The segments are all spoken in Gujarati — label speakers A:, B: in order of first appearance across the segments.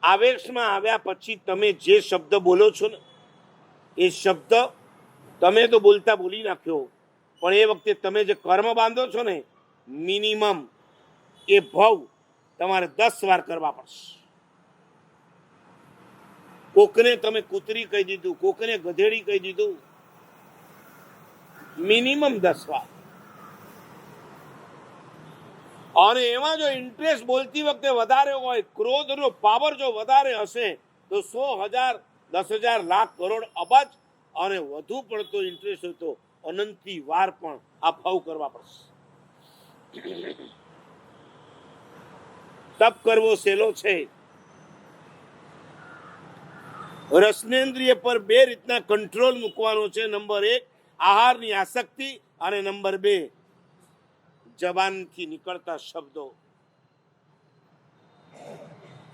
A: આવેશમાં આવ્યા પછી તમે જે શબ્દ બોલો છો ને એ શબ્દ તમે તો બોલતા ભૂલી નાખ્યો, પણ એ વખતે તમે જે કર્મ બાંધો છો ને મિનિમમ એ ભાવ તમારે 10 વાર કરવા પડશે. કોકને તમે કૂતરી કહી દીધું, કોકને ગધેડી કહી દીધું, મિનિમમ 10 વાર. અને એમાં જો ઇન્ટરેસ્ટ બોલતી વખતે વધારે હોય, ક્રોધનો પાવર જો વધારે હશે તો 100,000, 10,000, લાખ, કરોડ, અબજ અને વધુ પડતો ઇન્ટરેસ્ટ હોય તો અનંતી વાર પણ આ ભાવ કરવા પડશે. તપ કરવો સહેલો છે. રસનેન્દ્રિય પર 2 રીતના કંટ્રોલ મૂકવાનો છે. નંબર 1 આહારની આસક્તિ અને નંબર 2 જબાનથી નીકળતા શબ્દો.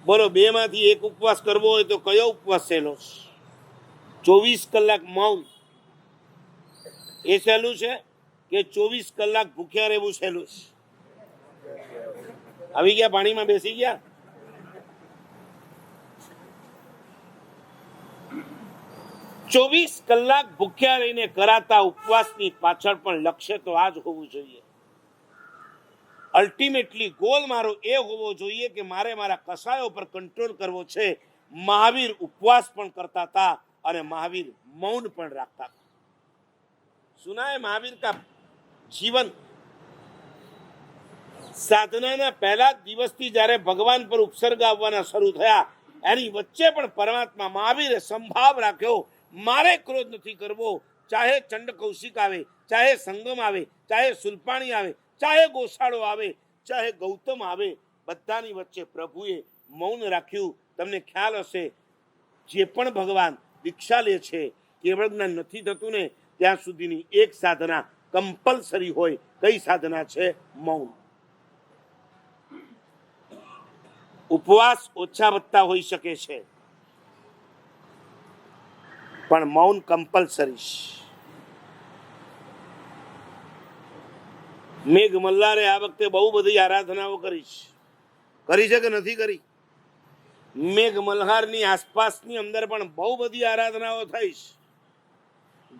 A: બોલો, 2 માંથી એક ઉપવાસ કરવો હોય તો કયો ઉપવાસ સહેલો છે? 24 કલાક મૌન એ સહેલું છે કે 24 કલાક ભૂખ્યા રહેવું સહેલું છે? આવી ગયા, પાણીમાં બેસી ગયા. ચોવીસ કલાક ભૂખ્યા રહીને કરાતા ઉપવાસની પાછળ પણ લક્ષ્ય તો આ જ હોવું જોઈએ. અલ્ટિમેટલી ગોલ મારો એ હોવો જોઈએ કે મારે મારા કસાયો પર કંટ્રોલ કરવો છે. મહાવીર ઉપવાસ પણ કરતા હતા અને મહાવીર મૌન પણ રાખતા હતા. સુના है महावीर का जीवन. સાધનાના પહેલા જ દિવસથી જ્યારે ભગવાન પર ઉપસર્ગ આવવાના શરૂ થયા એની વચ્ચે પણ પરમાત્મા મહાવીરે સંભાવ રાખ્યો, મારે ક્રોધ નથી કરવો. ચાહે ચંડ કૌશિક આવે, ચાહે સંગમ આવે, ચાહે સુલપાણી આવે, ચાહે ગોસાળો આવે, ચાહે ગૌતમ આવે, બધાની વચ્ચે પ્રભુએ મૌન રાખ્યું. તમને ખ્યાલ હશે, જે પણ ભગવાન દીક્ષા લે છે કેવળ જ્ઞાન નથી થતું ને ત્યાં સુધીની એક સાધના કમ્પલસરી હોય. કઈ સાધના છે? મૌન. ઉપવાસ ઓછા વત્તા હોઈ શકે છે પણ મૌન કમ્પલસરી છે. મેઘ મલ્હારે આ વખતે બહુ બધી આરાધનાઓ કરી છે કે નથી કરી? મેઘ મલ્હારની આસપાસની અંદર પણ બહુ બધી આરાધનાઓ થઈ છે.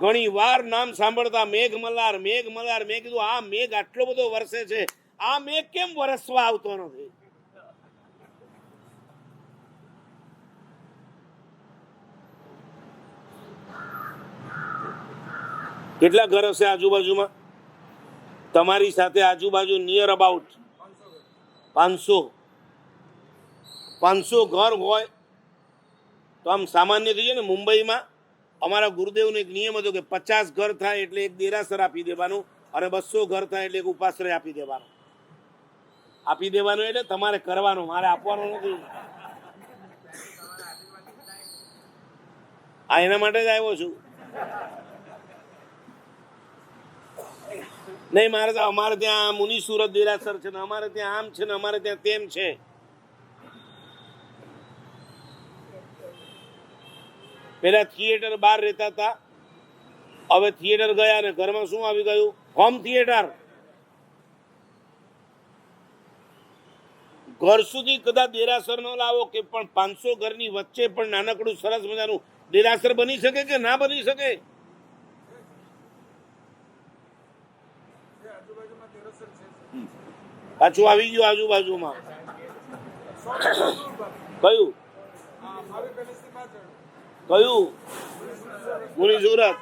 A: ઘણી વાર નામ સાંભળતા મેઘ મલ્હાર, મેઘ મલ્હાર. મેં કીધું આ મેઘ આટલો બધો વરસે છે, આ મેઘ કેમ વરસવા આવતો નથી? કેટલા ઘર હશે આજુબાજુમાં? તમારી સાથે આજુબાજુ નિયર અબાઉટ 500 ઘર હોય તો આમ સામાન્ય થઈ જાય ને. મુંબઈમાં અમારા ગુરુદેવનો એક નિયમ હતો કે 50 ઘર થાય એટલે એક દેરાસર આપી દેવાનું અને 200 ઘર થાય એટલે એક ઉપાશ્રય આપી દેવાનું. આપી દેવાનું એટલે તમારે કરવાનું, મારે આપવાનું નથી. આ એના માટે જ આવ્યો છું. નહીં, મારે તો અમારે ત્યાં મુનિ સુરત દેરાસર છે ને અમારે ત્યાં આમ છે ને અમારે ત્યાં તેમ છે. પેલા થિયેટર બહાર રહેતા હતા, હવે થિયેટર ગયા ને ઘરમાં શું આવી ગયું? Home theatre. ઘર સુધી કદાચ દેરાસર ન લાવો કે પણ 500 ઘરની વચ્ચે પણ નાનકડું સરસ મજાનું દેરાસર બની શકે કે ના બની શકે? પાછું આવી ગયું આજુબાજુમાં. કયું કયું? મુનિ સુરત.